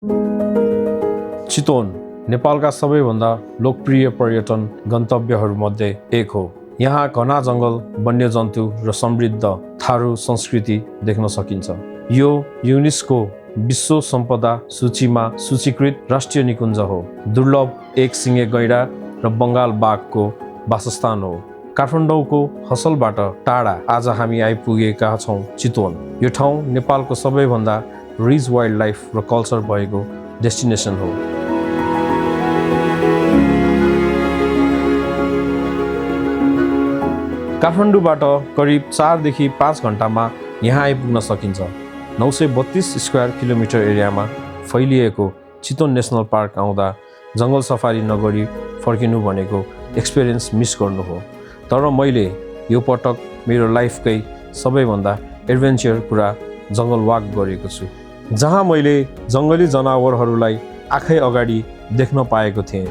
चितवन नेपालका सबैभन्दा लोकप्रिय पर्यटन गन्तव्यहरूमध्ये एक हो। यहाँ घना जङ्गल, वन्यजन्तु र समृद्ध थारू संस्कृति देख्न सकिन्छ। यो युनेस्को विश्व सम्पदा सूचीमा सूचीकृत राष्ट्रिय निकुञ्ज हो। दुर्लभ एक सिङे गैंडा र बङ्गाल बाघको वासस्थान हो। काठमाडौँको हसलबाट टाढा आज हामी आइपुगेका छौँ चितवन। यो ठाउँ नेपालको सबैभन्दा रिच वाइल्ड लाइफ र कल्चर भएको डेस्टिनेसन हो। काठमाडौँबाट करिब 4 देखि 5 घण्टामा यहाँ आइपुग्न सकिन्छ। 932 स्क्वायर किलोमिटर एरियामा फैलिएको चितवन नेसनल पार्क आउँदा जङ्गल सफारी नगरी फर्किनु भनेको एक्सपिरियन्स मिस गर्नु हो। तर मैले यो पटक मेरो लाइफकै सबैभन्दा एडभेन्चर कुरा जङ्गल वाक गरेको छु, जहाँ मैले जङ्गली जनावरहरूलाई आँखै अगाडि देख्न पाएको थिएँ।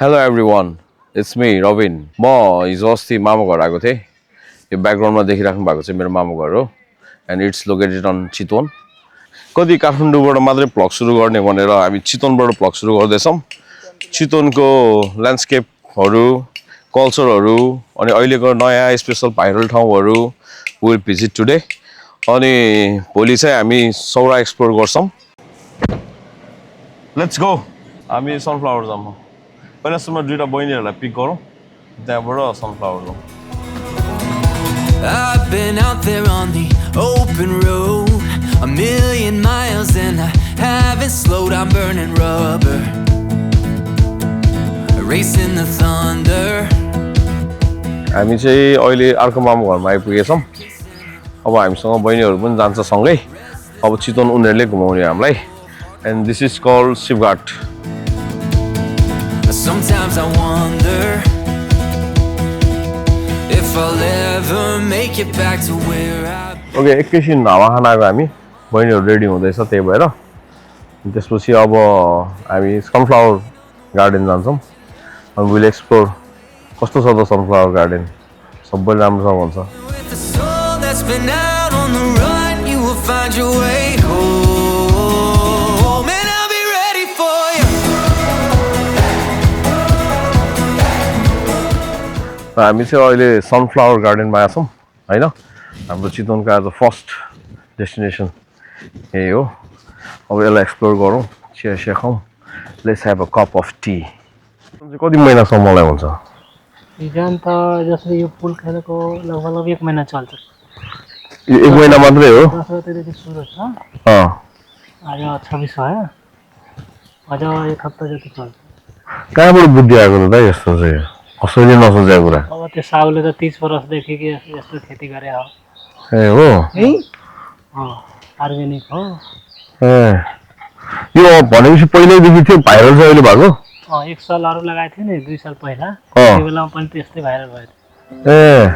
Hello everyone, it's me Robin. म हिजो अस्ति मामु घर आएको थिएँ। यो ब्याकग्राउन्डमा देखिराख्नु भएको चाहिँ मेरो मामु घर हो and it's located on Chitwan. कति काठमाडौँबाट मात्रै भ्लग सुरु गर्ने भनेर हामी चितवनबाट भ्लग सुरु गर्दैछौँ। चितवनको ल्यान्डस्केपहरू, कल्चरहरू अनि अहिलेको नयाँ स्पेसल भाइरल ठाउँहरू विल भिजिट टुडे। अनि भोलि चाहिँ हामी सौरा एक्सप्लोर गर्छौँ। Let's go. हामी सनफ्लावर जाऊँ। पहिलासम्म दुईटा बहिनीहरूलाई पिक गरौँ, त्यहाँबाट सनफ्लावर जाउँ। I've been out there on the open road, a million miles and I haven't slowed. I'm burning rubber, racing the thunder. हामी चाहिँ अहिले अर्को मामु घरमा आइपुगेछौँ। अब हामीसँग बहिनीहरू पनि जान्छ सँगै। अब चितवन उनीहरूले घुमाउने हामीलाई। And this is called Shivghat. Sometimes I wonder if I'll ever make it back to where I. Okay, एकैछिन हावा खान आएको हामी। बहिनीहरू रेडी हुँदैछ, त्यही भएर त्यसपछि अब हामी सनफ्लावर गार्डन जान्छौँ। अनि विल एक्सप्लोर कस्तो छ त सनफ्लावर गार्डन। सबैले राम्रो छ भन्छ। With the soul that's been out on the run, you will find your way home. And I'll be ready for you. हामी चाहिँ अहिले सनफ्लावर गार्डनमा आएको छौँ हैन। हाम्रो चितवनको आज फर्स्ट डेस्टिनेसन यही हो। अब यसलाई एक्सप्लोर गरौँ, चिया सिया खाउँ। Let's have a cup of T. कति महिनासम्मलाई हुन्छ? सिजन त जसरी यो पुल खेलेको लगभग 1 महिना चल्छ। यो 1 महिना मात्रै हो? 10 गतेदेखि सुरु छ। आज 26 भयो। अझ 1 हप्ता जति चल्छ। कहाँबाट बुद्धि आएको त यस्तो चाहिँ? कसैले नसोचेको कुरा। अब त्यो साउले त 30 वर्षदेखि यस्तो खेती गरे हो। ए हो? अर्ग्यानिक हो। ए यो भनेपछि पहिल्यैदेखि थियो, भाइरल चाहिँ अहिले भएको? 1 साल अरु लगाएको थियो नि, 2 साल पहिला। त्यो बेलामा पनि त्यस्तै भाइरल भयो। ए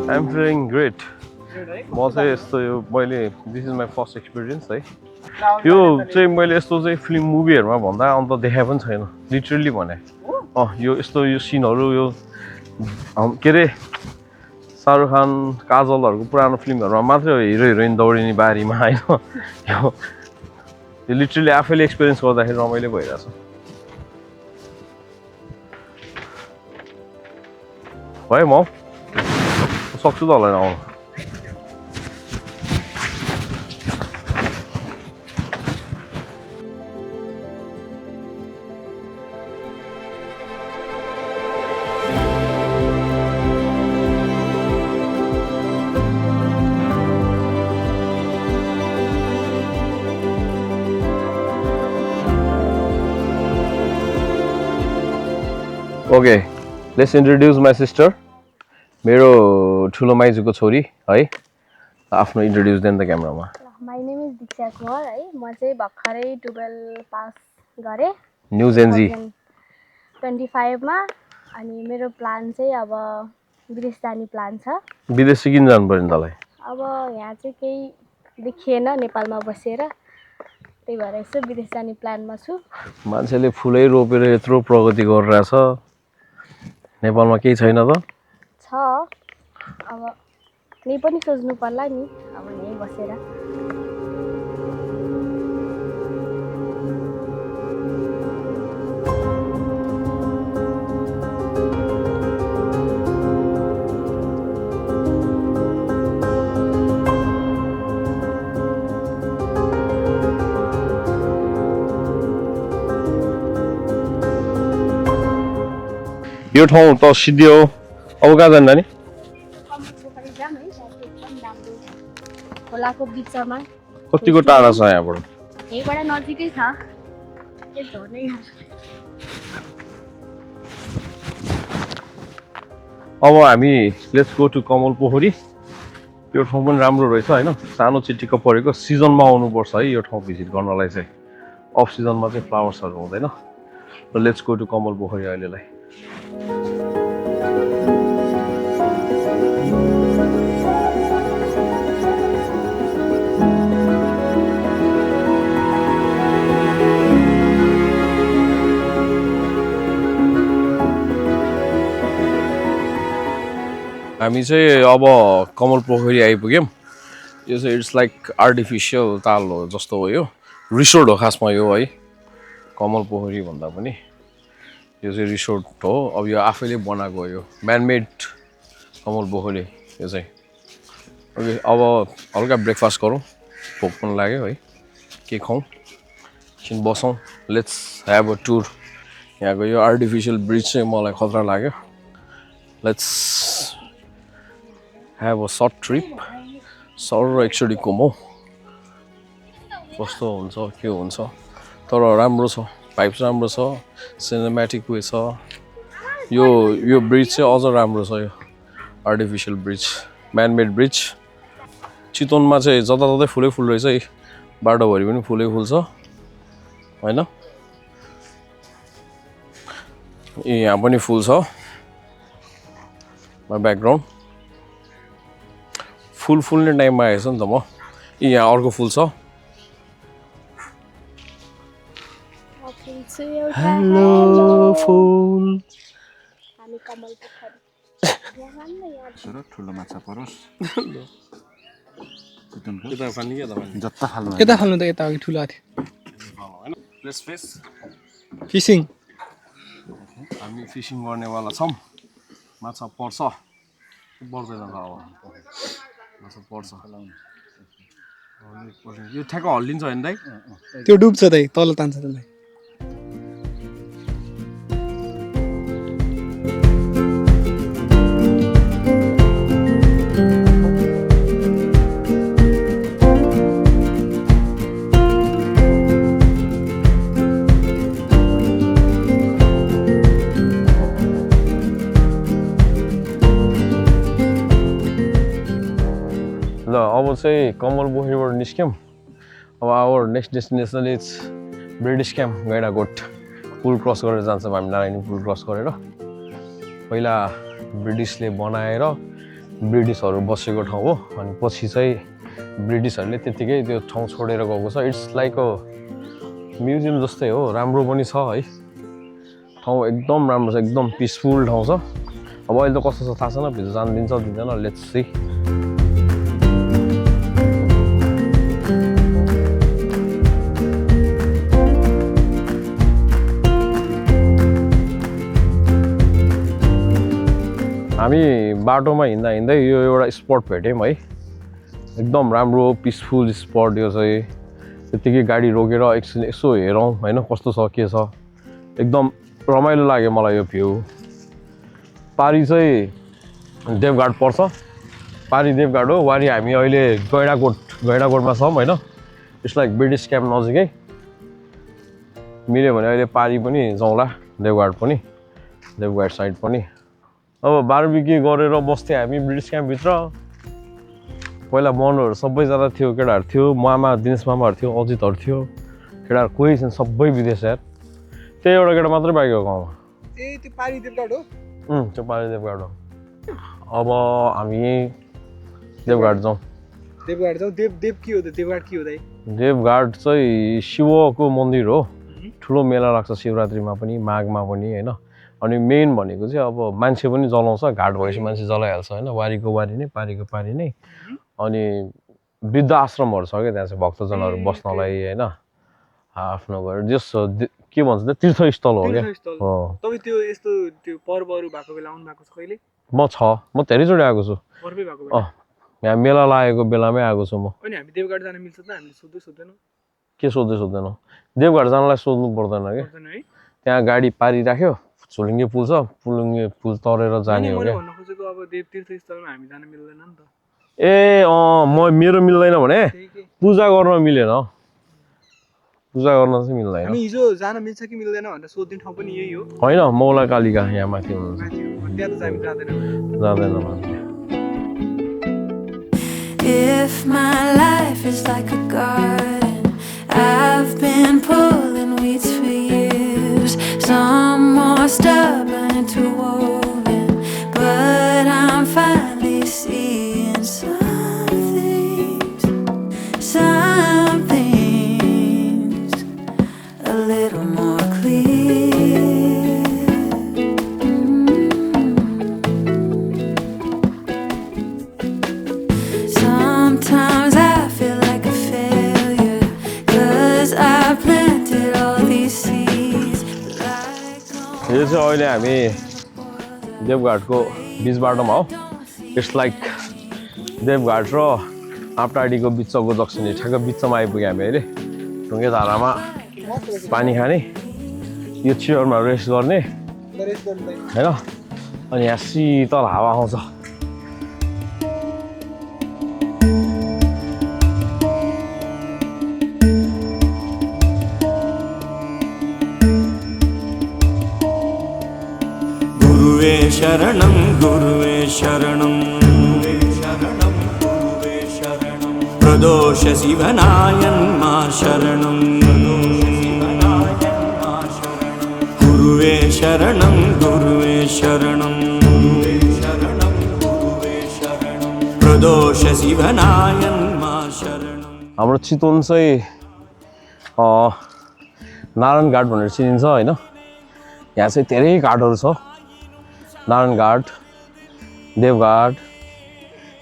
I'm feeling great. म चाहिँ यस्तो यो मैले this is my first experience है। यो चाहिँ मैले यस्तो चाहिँ फिल्म मुभीहरूमा भन्दा अन्त देखाए पनि छैन, लिटरली भने। यो यस्तो यो सिनहरू यो के अरे शाहरुख खान काजलहरूको पुरानो फिल्महरूमा मात्रै हो हिरो हिरोइन दौडिने बारीमा होइन। यो लिटरली आफैले एक्सपिरियन्स गर्दाखेरि रमाइलो भइरहेछ। भयो म सक्छु त होला आउनु okay let's introduce my sister मेरो ठुलो माइजूको छोरी है आफ्नो इन्ट्रोड्युस देन त क्यामेरामा माई नेम इज दीक्षा कुमार है म चाहिँ भर्खरै 12 पास गरेँ न्यू जेनजी 25 मा अनि मेरो प्लान चाहिँ अब विदेश जाने प्लान छ विदेश किन जानु पर्यो नि तँलाई अब यहाँ चाहिँ केही देखिएन नेपालमा बसेर त्यही भएर यसो विदेश जाने प्लानमा छु मान्छेले फुलै रोपेर यत्रो प्रगति गरिरहेछ नेपालमा केही छैन त छ अब नै पनि सोच्नु पर्ला नि अब यहीँ बसेर यो ठाउँ त सिद्धियो अब कहाँ जानु नानी पोखरी जाम है एकदम राम्रो खोलाको बिचमा कतिको टाढा छ यहाँबाट यहीँबाट नजिकै छ यस्तो नै अब हामी लेट्स गो टु कमल पोखरी यो ठाउँ पनि राम्रो रहेछ होइन सानो चिटिक्क परेको सिजनमा आउनुपर्छ है यो ठाउँ भिजिट गर्नलाई चाहिँ अफ सिजनमा चाहिँ फ्लावर्सहरू हुँदैन र लेट्स गो टु कमल पोखरी अहिलेलाई हामी चाहिँ अब कमल पोखरी आइपुग्यौँ यो चाहिँ इट्स लाइक आर्टिफिसियल ताल हो जस्तो हो यो रिसोर्ट हो खासमा यो है कमल पोखरी भन्दा पनि यो चाहिँ रिसोर्ट हो अब यो आफैले बनाएको हो यो म्यानमेड कमल पोखरी यो चाहिँ ओके अब हल्का ब्रेकफास्ट गरौँ भोक पनि लाग्यो है के खाउँ एकछिन बसौँ लेट्स ह्याभ अ टुर यहाँको यो आर्टिफिसियल ब्रिज चाहिँ मलाई खतरा लाग्यो let's have a short trip sir एकचोटि घुमौँ कस्तो हुन्छ के हुन्छ तर राम्रो छ भाइब्स राम्रो छ सिनेमेटिक वे छ यो ब्रिज चाहिँ अझ राम्रो छ यो आर्टिफिसियल ब्रिज म्यानमेड ब्रिज चितवनमा चाहिँ जताततै फुलै फुल रहेछ है बाटोभरि पनि फुलै फुल छ होइन ए यहाँ पनि फुल छ माई ब्याकग्राउन्ड फुल फुल्ने टाइममा आएछ नि त म यहाँ अर्को फुल छ हेलो फुल हामी कमल पोखरी ठुलो माछा परोस् यता फाल्नु त यता अघि ठुलो थियो फिसिङ हामी फिसिङ गर्नेवाला छौँ माछा पर्छ पर्दैन त अब माछा पर्छ यो ठ्याक्क हल्लिन्छ होइन दाइ त्यो डुब्छ दाइ तल तान्छ त्यसलाई ल अब चाहिँ कमल पोखरीबाट निस्क्यौँ अब our next destination is British camp Gaindakot पुल क्रस गरेर जान्छौँ हामी नारायणी पुल क्रस गरेर पहिला ब्रिटिसले बनाएर ब्रिटिसहरू बसेको ठाउँ हो अनि पछि चाहिँ ब्रिटिसहरूले त्यत्तिकै त्यो ठाउँ छोडेर गएको छ इट्स लाइक अ म्युजियम जस्तै हो राम्रो पनि छ है ठाउँ एकदम राम्रो छ एकदम पिसफुल ठाउँ छ अब अहिले त कस्तो छ थाहा छैन भित्र जानु दिन्छ दिँदैन लेट्स सी हामी बाटोमा हिँड्दा हिँड्दै यो एउटा स्पट भेट्यौँ है एकदम राम्रो पिसफुल स्पट यो चाहिँ त्यतिकै गाडी रोकेर एकछिन यसो हेरौँ होइन कस्तो छ के छ एकदम रमाइलो लाग्यो मलाई यो भ्यू पारी चाहिँ देवघाट पर्छ पारी देवघाट हो वारी हामी अहिले गैँडाकोटमा छौँ होइन इट्स लाइक ब्रिटिस क्याम्प नजिकै मिल्यो भने अहिले पारी पनि जाउँला देवघाट साइड पनि अब बारबिक्यू गरेर बस्थ्यो हामी ब्रिटिस क्याम्पभित्र पहिला मनहरू सबैजना थियो केटाहरू थियो मामा दिनेश मामाहरू थियो अजितहरू थियो केटाहरू कोही छैन सबै विदेश यार त्यही एउटा केटा मात्रै बाँकी हो गाउँमा त्यो पारी देवघाट हो त्यो पारी देवघाट हो अब हामी देवघाट जाउँ देव के हो त देवघाट के हो दाइ देवघाट चाहिँ शिवको मन्दिर हो ठुलो मेला लाग्छ शिवरात्रिमा पनि माघमा पनि होइन अनि मेन भनेको चाहिँ अब मान्छे पनि जलाउँछ घाट भएपछि मान्छे जलाइहाल्छ होइन वारीको वारी नै पारीको पारी नै अनि वृद्ध आश्रमहरू छ क्या त्यहाँ चाहिँ भक्तजनहरू बस्नलाई होइन आफ्नो घर जस के भन्छ त तीर्थस्थल हो क्या हो तपाईँ त्यो यस्तो त्यो पर्वहरू भएको बेला आउनु भएको छ कहिले म धेरैचोटि आएको छु पर्वै भएको बेला यहाँ मेला लागेको बेलामै आएको छु म अनि हामी देवघाट जान मिल्छ त हामीले सोध्दैनौँ के सोध्दैनौँ देवघाट जानलाई सोध्नु पर्दैन कि है त्यहाँ गाडी पारिराख्यो झुलुङ्गे पुल छ पुल तरेर जाने हो क्या भन्न खोजेको अब देव तीर्थस्थलमा हामी जान मिल्दैन नि त ए मेरो मिल्दैन भने पूजा गर्न मिलेन पूजा गर्न चाहिँ मिल्दैन हामी हिजो जान मिल्छ कि मिल्दैन भनेर सोध्ने ठाउँ पनि यही हो होइन मौला कालिका यहाँ माथि हुनुहुन्छ त्यहाँ त हामी जाँदैन जाँदैन If my life is like a garden, I've been pulling weeds for years. Some more stubborn interwoven, but I'm finally seeing some things a little more clear. Sometimes I feel like a failure, 'cause I planted all these seeds like यो चाहिँ अहिले हामी देवघाटको बिच बाटोमा हो it's like देवघाट र आपटाडीको बिचको junction ठ्याक्क बिचमा आइपुग्यो हामी अहिले ढुङ्गे धारामा पानी खाने यो चेयरमा रेस्ट गर्ने होइन अनि यहाँ शीतल हावा आउँछ शरणं गुरुवे शरणं प्रदोष शिवनायन्मा शरणं गुरुवे शरणं प्रदोष शिवनायन्मा शरणं हाम्रो चितवन चाहिँ नारायण घाट भनेर चिनिन्छ होइन यहाँ चाहिँ धेरै घाटहरू छ नारायण घाट देवघाट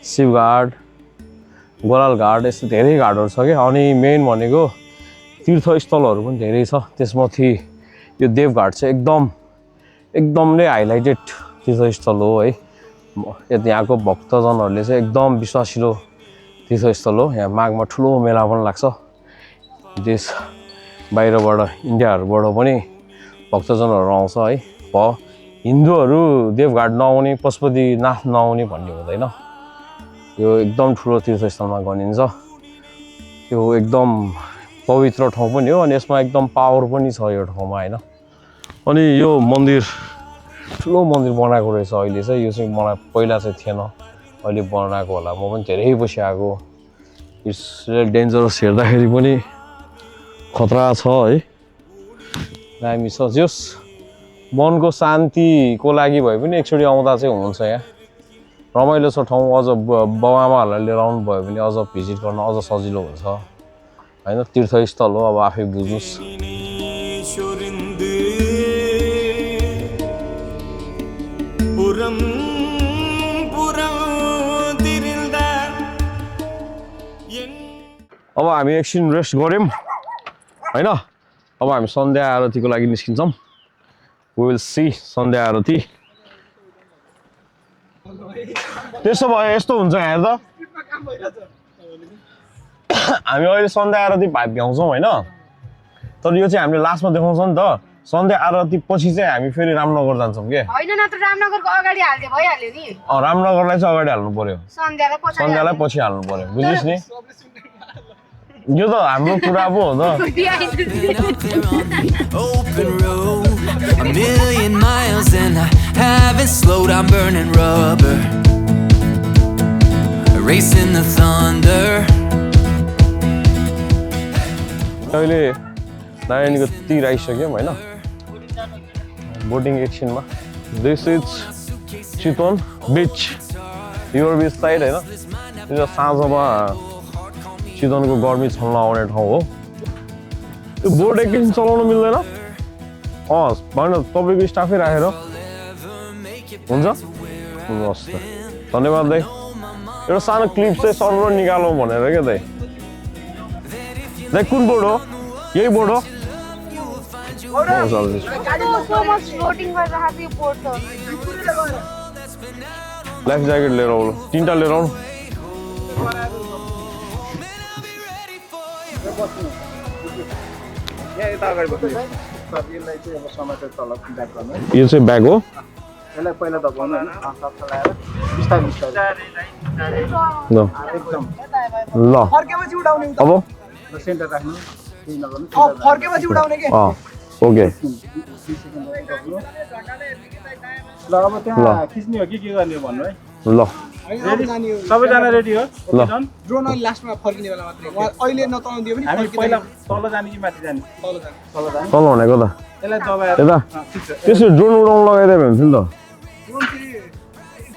शिवघाट गोलाल घाट यस्तो धेरै घाटहरू छ क्या अनि मेन भनेको तीर्थस्थलहरू पनि धेरै छ त्यसमाथि यो देवघाट चाहिँ एकदम नै हाइलाइटेड तीर्थस्थल हो है यहाँको भक्तजनहरूले चाहिँ एकदम विश्वासिलो तीर्थस्थल हो यहाँ माघमा ठुलो मेला पनि लाग्छ देश बाहिरबाट इन्डियाहरूबाट पनि भक्तजनहरू आउँछ है हिन्दूहरू देवघाट नआउने पशुपतिनाथ नआउने भन्ने हुँदैन यो एकदम ठुलो तीर्थस्थलमा गनिन्छ यो एकदम पवित्र ठाउँ पनि हो अनि यसमा एकदम पावर पनि छ यो ठाउँमा होइन अनि यो मन्दिर ठुलो मन्दिर बनाएको रहेछ अहिले चाहिँ यो चाहिँ मलाई पहिला चाहिँ थिएन अहिले बनाएको होला म पनि धेरै पछि आएको इट्स डेन्जरस हेर्दाखेरि पनि खतरा छ है दामी छ जस मनको शान्तिको लागि भए पनि एकचोटि आउँदा चाहिँ हुन्छ यहाँ रमाइलो छ ठाउँ अझ बाउआमाहरूलाई लिएर आउनु भयो भने अझ भिजिट गर्न अझ सजिलो हुन्छ होइन तीर्थस्थल हो अब आफै बुझ्नुहोस् अब हामी एकछिन रेस्ट गऱ्यौँ होइन अब हामी सन्ध्या आरतीको लागि निस्किन्छौँ We will see सन्ध्या आरती त्यसो भए यस्तो हुन्छ हेर त हामी अहिले सन्ध्या आरती भ्याउँछौँ होइन तर यो चाहिँ हामीले लास्टमा देखाउँछ नि त सन्ध्या आरती पछि चाहिँ हामी फेरि रामनगर जान्छौँ के होइन नत्र रामनगरको अगाडि हाल्दै भइहाल्यो नि रामनगरलाई चाहिँ अगाडि हाल्नु पर्यो सन्ध्यालाई पछि हाल्नु पर्यो बुझिस् नि यो त हाम्रो कुरा पो हो त Open road, a million miles and I haven't slowed. I'm burning rubber, racing the thunder. अहिले नारायणीको तिर आइसक्यौँ होइन बोटिङ एकछिनमा this is Chitwan beach river beach side होइन यो साँझमा चितवनको गर्मी छल्न आउने ठाउँ हो त्यो बोट एकछिन चलाउनु मिल्दैन भएन तपाईँको स्टाफै राखेर हुन्छ हस् त धन्यवाद दाइ एउटा सानो क्लिप चाहिँ सर्भर निकालौँ भनेर क्या दाइ दाइ कुन बोर्ड हो यही बोर्ड हो लाइफ ज्याकेट लिएर आउनु 3टा लिएर आउनु यो चाहिँ ब्याग हो ल अब ओके ल अब त्यहाँ खिच्ने हो कि के गर्ने भन्नु है ल सबैजना रेडी हो ल ड्रोन अहिले लास्टमा फर्किने बेला मात्रै अहिले नतलाउनु दियो भने हामी पहिला तल जाने कि माथि जाने तल भनेको त यसलाई दबाएर यता त्यसो ड्रोन उडाउनु लगाइदियो भने थियो नि त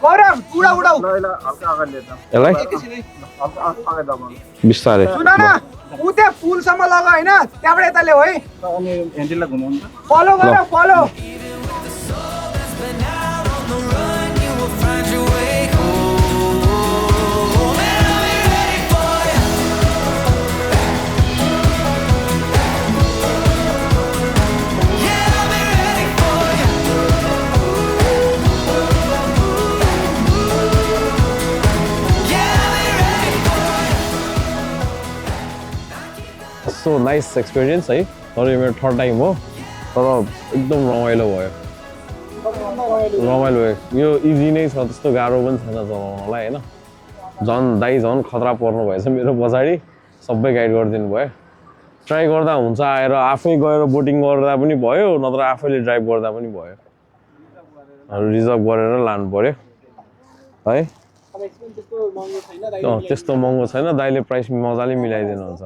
गरम उडाउ ल हल्का अगाडि लिएर यसलाई हल्का अगाडि दबाउनु बिस्तारै सुन न उ त्यहाँ पुलसम्म लगा हैन त्यहाँबाट यता ल्याऊ है अनि ह्यान्डललाई घुमाउनु फलो गर फलो सो नाइस एक्सपिरियन्स है तर यो मेरो थर्ड टाइम हो तर एकदम रमाइलो भयो यो इजी नै छ त्यस्तो गाह्रो पनि छैन चलाउनलाई होइन झन् खतरा पर्नु भएछ मेरो पछाडि सबै गाइड गरिदिनु भयो ट्राई गर्दा हुन्छ आएर आफै गएर बोटिङ गर्दा पनि भयो नत्र आफैले ड्राइभ गर्दा पनि भयो रिजर्भ गरेर लानु पर्यो है त्यस्तो महँगो छैन दाइले प्राइस मजाले मिलाइदिनुहुन्छ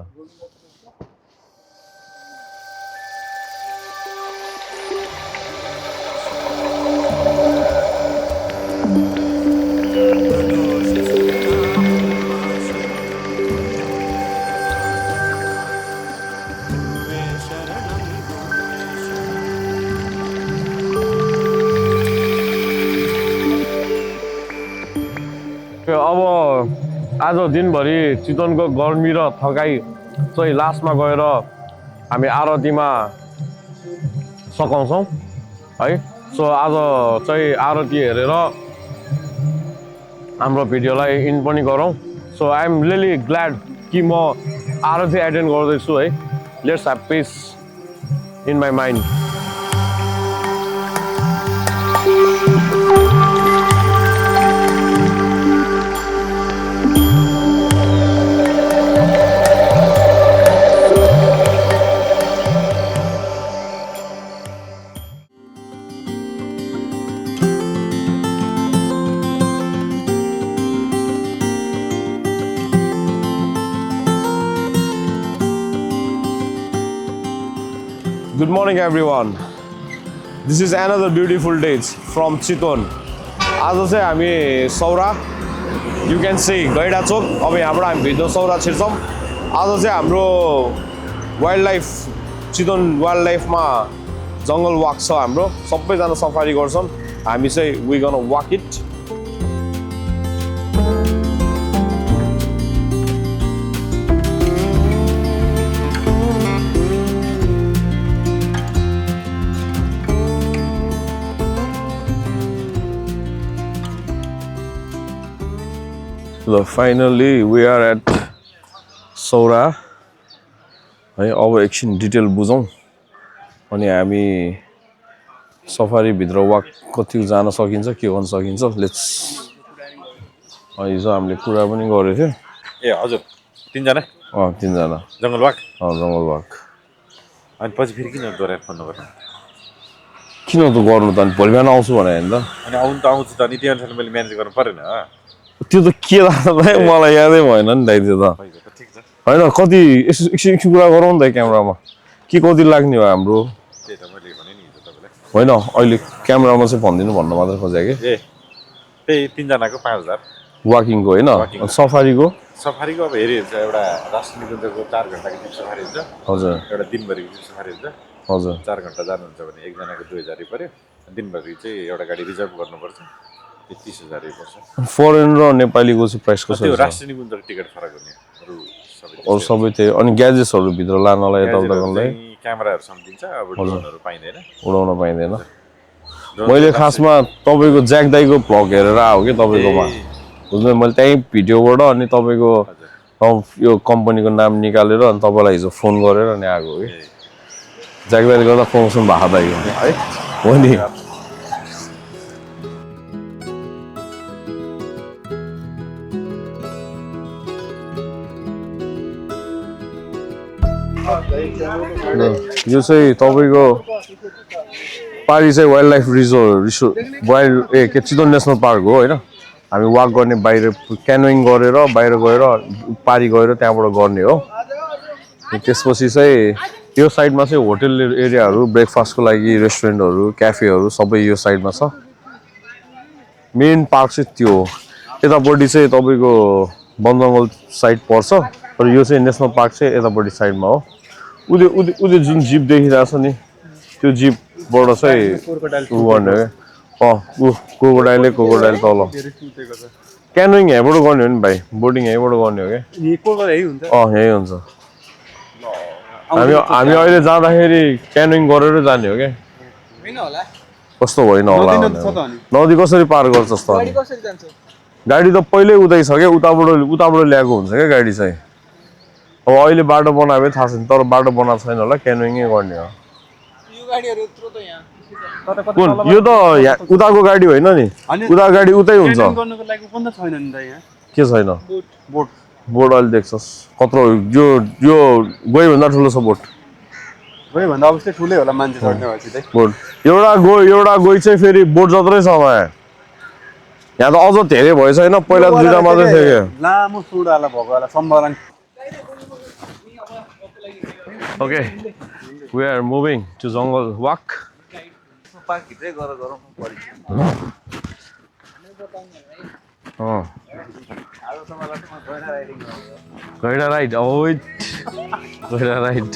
अब आज दिनभरि चितवनको गर्मी र थकाइ चाहिँ लास्टमा गएर हामी आरतीमा सकाउँछौँ है सो आज चाहिँ आरती हेरेर हाम्रो भिडियोलाई इन पनि गरौँ so I am really glad कि म आरती एटेन्ड गर्दैछु है let's have peace in my mind Good morning everyone. This is another beautiful day from Chitwan. आज चाहिँ हामी सौरा you can see गैडा चोक अब यहाँबाट हामी भित्र सौरा छिर्छौँ आज चाहिँ हाम्रो वाइल्ड लाइफ चितवन वाइल्ड लाइफमा जङ्गल वाक छ हाम्रो सबैजना सफारी गर्छौँ हामी चाहिँ we gonna walk it. ल फाइनली वी आर एट सौरा है। अब एकछिन डिटेल बुझौँ अनि हामी सफारीभित्र वाक कति जान सकिन्छ के गर्न सकिन्छ। लेट्स हिजो हामीले कुरा पनि गरेको थियो। ए हजुर 3 जना 3 जना जंगल वाक जङ्गल वाक। अनि पछि फेरि किन दोहोऱ्याएर फोन नगर्नु? किन त गर्नु त? अनि भोलि बिहान आउँछु भने होइन त। अनि आउनु त आउँछु त, अनि त्यो अनुसार मैले म्यानेज गर्नु परेन। त्यो त के दाइ मलाई यादै भएन नि दाइ त्यो त। ठिक छ होइन कति एकछिन कुरा गरौँ नि त क्यामेरामा के कति लाग्ने हो हाम्रो। त्यही त मैले भने नि हिजो तपाईँलाई। होइन अहिले क्यामेरामा चाहिँ भनिदिनु भन्नु मात्रै खोजेको कि। ए त्यही 3 जनाको 5000 वाकिङको होइन सफारीको। सफारीको अब हेरी हुन्छ, एउटा राष्ट्रिय निकुञ्जको 4 घण्टाको जिप सफारी हुन्छ, हजुर एउटा दिनभरिको जिप सफारी हुन्छ। हजुर 4 घण्टा जानुहुन्छ भने एकजनाको 2000 पर्यो, दिनभरि चाहिँ एउटा गाडी रिजर्भ गर्नुपर्छ, त्यो 30000 पर्छ। फरेन र नेपालीको चाहिँ प्राइस कसरी त्यो छ? राष्ट्रिय निकुञ्जको टिकट फरक हुने, अरू सबै त्यही। अनि ग्याजेट्सहरू भित्र लानलाई यताउतालाई क्यामेराहरू सम्झिन्छ, अब ड्रोनहरू पाइँदैन, उडाउन पाइँदैन। मैले खासमा तपाईँको ज्याक दाईको भ्लग हेरेर आयो कि तपाईँकोमा, बुझ्नु? मैले त्यहीँ भिडियोबाट अनि तपाईँको यो कम्पनीको नाम निकालेर अनि तपाईँलाई हिजो फोन गरेर अनि आएको कि। ज्याक दाईले गर्दा प्रमोसन भएको दाइ है हो नि। यो चाहिँ तपाईँको पारी चाहिँ wild life reserve Chitwan national park हो होइन। हामी वाक गर्ने बाहिर क्यानोइङ गरेर बाहिर गएर पारी गएर त्यहाँबाट गर्ने हो। त्यसपछि चाहिँ यो साइडमा चाहिँ होटल एरियाहरू, ब्रेकफास्टको लागि रेस्टुरेन्टहरू, क्याफेहरू सबै यो साइडमा छ। मेन पार्क चाहिँ त्यो हो। यतापट्टि चाहिँ तपाईँको वन जङ्गल साइड पर्छ, तर यो चाहिँ नेसनल पार्क चाहिँ यतापट्टि साइडमा हो। उदे जुन जिप देखिरहेको छ नि त्यो जिपबाट चाहिँ उ गर्ने हो क्या। कोकोडाइल तल। क्यानोइङ यहीँबाट गर्ने हो नि भाइ, बोटिङ यहीँबाट गर्ने हो क्या। यही हुन्छ। हामी अहिले जाँदाखेरि क्यानोइङ गरेर जाने हो क्या। कस्तो होइन होला नदी कसरी पार गर्छ जस्तो। गाडी त पहिल्यै उतै छ क्या, उताबाट ल्याएको हुन्छ क्या गाडी चाहिँ। अब अहिले बाटो बनायो भने थाहा छैन, तर बाटो बनाएको छैन होला, क्यानोइङै गर्ने हो। कुन यो त उताको गाडी होइन नि, उताको गाडी उतै हुन्छ। के छैन? बोट अहिले देख्छस् कत्रो यो गयो भन्दा ठुलो छ बोट। बोट एउटा गई चाहिँ फेरि बोट जत्रै छ यहाँ। यहाँ त अझ धेरै भएछ होइन, पहिला 2टा मात्रै थियो क्या। लामो सुडाला भएको होला सम्बरण। Okay, we are moving to jungle walk. Goida ride, oh, Goida ride.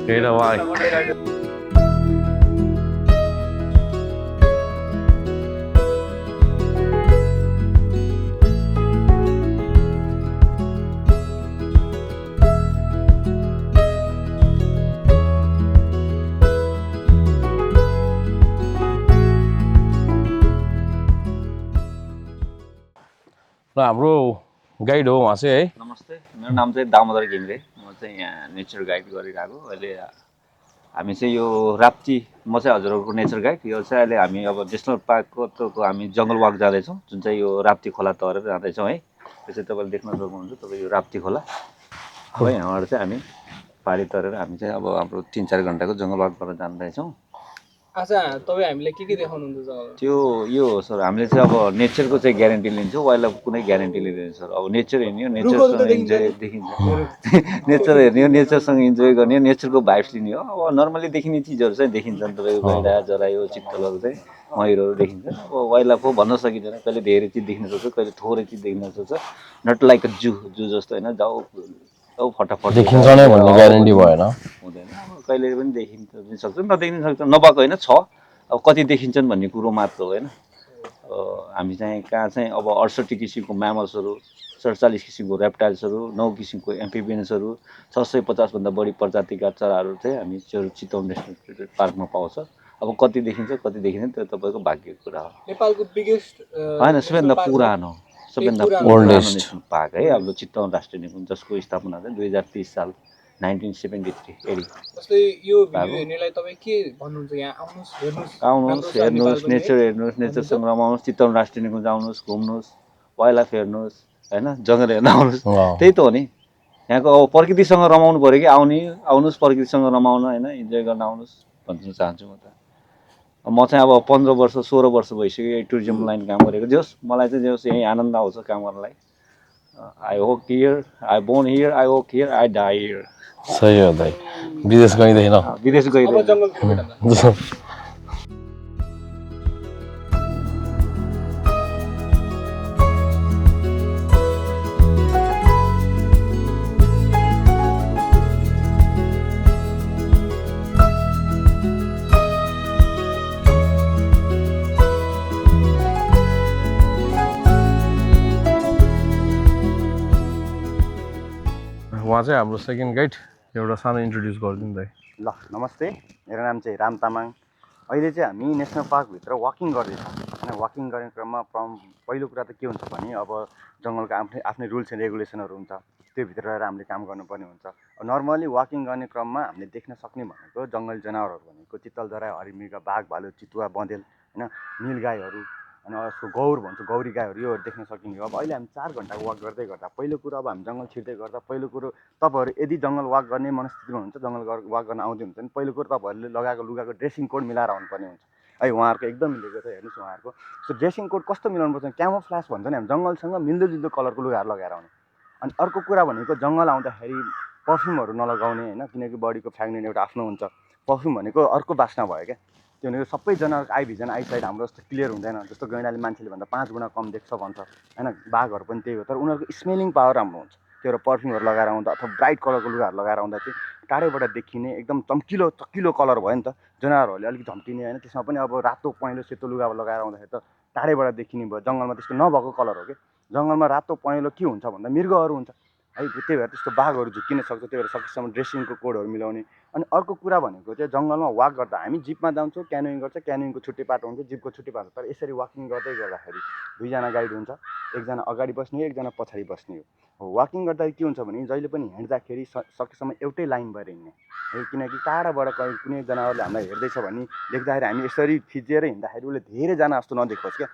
Goida walk. र हाम्रो गाइड हो उहाँ चाहिँ है। नमस्ते, मेरो नाम चाहिँ दामोदर घिमिरे। म चाहिँ यहाँ नेचर गाइड गरिरहेको। अहिले हामी चाहिँ यो राप्ती, म चाहिँ हजुरहरूको नेचर गाइड। यो चाहिँ अहिले हामी अब नेसनल पार्कको हामी जङ्गल वाक जाँदैछौँ, जुन चाहिँ यो राप्ती खोला तरेर जाँदैछौँ है। यो चाहिँ तपाईँले देख्न सक्नुहुन्छ, तपाईँ यो राप्ती खोला अब यहाँबाट चाहिँ हामी पारी तरेर हामी चाहिँ अब हाम्रो 3-4 घन्टाको जङ्गल वाक गरेर जाँदैछौँ। अच्छा, तपाईँ हामीले के देखाउनुहुन्छ जङ्गल? त्यो यो सर हामीले चाहिँ अब नेचरको चाहिँ ग्यारेन्टी लिन्छौँ, वाइल्ड लाइफ कुनै ग्यारेन्टी लिँदैन सर। अब नेचर हेर्ने हो, नेचरसँग इन्जोय देखिन्छ। नेचर हेर्ने हो, नेचरसँग इन्जोय गर्ने हो, नेचरको भाइब्स लिने हो। अब नर्मली देखिने चिजहरू चाहिँ देखिन्छन्, तपाईँको गैँडा, जरायो, चित्तलहरू चाहिँ मयुरहरू देखिन्छ। अब वाइल्ड लाइफ हो भन्न सकिँदैन, कहिले धेरै चिज देख्न सक्छ, कहिले थोरै चिज देख्न सक्छ। नट लाइक अ जू जस्तो होइन, जाऊ फटाफट देखिन्छ नै भन्ने ग्यारेन्टी भएन, हुँदैन। अब कहिले पनि देखिन सक्छ, नदेखिन सक्छ, नभएको होइन, छ। अब कति देखिन्छन् भन्ने कुरो मात्र हो होइन। हामी चाहिँ कहाँ चाहिँ अब 68 किसिमको म्यामल्सहरू, 47 किसिमको रेप्टाइल्सहरू, 9 किसिमको एम्फिबियन्सहरू, 650 भन्दा बढी प्रजातिका चराहरू चाहिँ हामी चितवन नेसनल पार्कमा पाउँछ। अब कति देखिन्छ कति देखिँदैन त्यो तपाईँको भाग्यको कुरा हो। नेपालको बिगेस्ट होइन सबैभन्दा पुरानो सबैभन्दा पुरानो Oldest. नेसनल पार्क है हाम्रो चितवन राष्ट्रिय निकुञ्ज जसको स्थापना चाहिँ 2030 साल 1973 एडी। जस्तै यो भिडियो हेर्नेलाई तपाईँ के भन्नुहुन्छ यहाँ आउनुहोस् आउनुहोस् हेर्नुहोस् नेचर हेर्नुहोस् नेचरसँग रमाउनुहोस् चितवन राष्ट्रिय निकुञ्ज आउनुहोस् घुम्नुहोस् वाइल्ड लाइफ हेर्नुहोस् होइन जङ्गल हेर्न आउनुहोस् त्यही त हो नि यहाँको अब प्रकृतिसँग रमाउनु पऱ्यो कि आउनुहोस् प्रकृतिसँग रमाउन होइन इन्जोय गर्न आउनुहोस् भन्न चाहन्छु म त। म चाहिँ अब 15 वर्ष 16 वर्ष भइसक्यो यही टुरिज्म लाइन काम गरेको जोस् मलाई चाहिँ जोस् यही आनन्द आउँछ काम गर्नलाई। I work here I born here I work here I die here. सही हो दाइ विदेश गइँदैन विदेश गइँदैन। उहाँ चाहिँ हाम्रो सेकेन्ड गाइड एउटा सानो इन्ट्रोड्युस गरिदिनु दाइ। ल नमस्ते मेरो नाम चाहिँ राम तामाङ। अहिले चाहिँ हामी नेसनल पार्कभित्र वाकिङ गर्दैछौँ होइन। वाकिङ गर्ने क्रममा पहिलो कुरा त के हुन्छ भने अब जङ्गलको आफ्नै रुल्स एन्ड रेगुलेसनहरू हुन्छ त्यो भित्र रहेर हामीले काम गर्नुपर्ने हुन्छ। नर्मली वाकिङ गर्ने क्रममा हामीले देख्न सक्ने भनेको जङ्गली जनावरहरू भनेको चितल जरा हरिमृग बाघ भालु चितुवा बँदेल होइन नीलगाईहरू अनि उसको गौर भन्छ गौरी गाईहरू योहरू देख्न सकिने हो। अब अहिले हामी 4 घन्टा वाक गर्दै गर्दा पहिलो कुरो अब हामी जङ्गल छिर्दै गर्दा पहिलो कुरो तपाईँहरू यदि जङ्गल वाक गर्ने मनस्थितिमा हुनुहुन्छ जङ्गल वाक गर्न आउँदै हुन्छ भने पहिलो कुरो तपाईँहरूले लगाएको लुगाको ड्रेसिङ कोड मिलाएर आउनुपर्ने हुन्छ है। उहाँहरूको एकदम मिलेको छ हेर्नुहोस् उहाँहरूको। सो ड्रेसिङ कोड कस्तो मिलाउनुपर्छ क्यामोफ्ल्याज भन्छ नि हामी जङ्गलसँग मिल्दोजुल्दो कलरको लुगाहरू लगाएर आउने। अनि अर्को कुरा भनेको जङ्गल आउँदाखेरि पर्फ्युमहरू नलगाउने होइन किनकि बडीको फ्याग्नेन्ट एउटा आफ्नो हुन्छ। पर्फ्युम भनेको अर्को बास्ना भयो क्या त्यो भनेको सबै जनावरको आइभिजन आइसाइड हाम्रो जस्तो क्लियर हुँदैन। जस्तो गैँडाले मान्छेले भन्दा 5 गुणा कम देख्छ भन्छ होइन। बाघहरू पनि त्यही हो तर उनीहरूको स्मेलिङ पावर राम्रो हुन्छ। त्यो भएर पर्फ्युमहरू लगाएर आउँदा अथवा ब्राइट कलरको लुगाहरू लगाएर आउँदा चाहिँ टाढैबाट देखिने एकदम चम्किलो कलर भयो नि त जनावरहरूले अलिकति झम्टिने होइन। त्यसमा पनि अब रातो पहेँलो सेतो लुगा लगाएर आउँदाखेरि त टाढैबाट देखिने भयो। जङ्गलमा त्यस्तो नभएको कलर हो कि जङ्गलमा रातो पहेँलो के हुन्छ भन्दा मृगहरू हुन्छ है। त्यही भएर त्यस्तो बाघहरू झुक्किन सक्छ। त्यही भएर सकेसम्म ड्रेसिङको कोडहरू मिलाउने। अनि अर्को कुरा भनेको चाहिँ जङ्गलमा वाक गर्दा हामी जिपमा जान्छौँ क्यानोइङ गर्छ क्यानोइङको छुट्टै पाटो हुन्छ जिपको छुट्टै पाटो तर यसरी वाकिङ गर्दै गर्दाखेरि 2 जना गाइड हुन्छ एकजना अगाडि बस्ने एकजना पछाडि बस्ने हो। वाकिङ गर्दा के हुन्छ भने जहिले पनि हिँड्दाखेरि सकेसम्म एउटै लाइन भएर हिँड्ने है किनकि टाढाबाट कुनै जनावरले हामीलाई हेर्दैछ भने देख्दाखेरि हामी यसरी फिजिएर हिँड्दाखेरि उसले धेरैजना जस्तो नदेखोस् क्या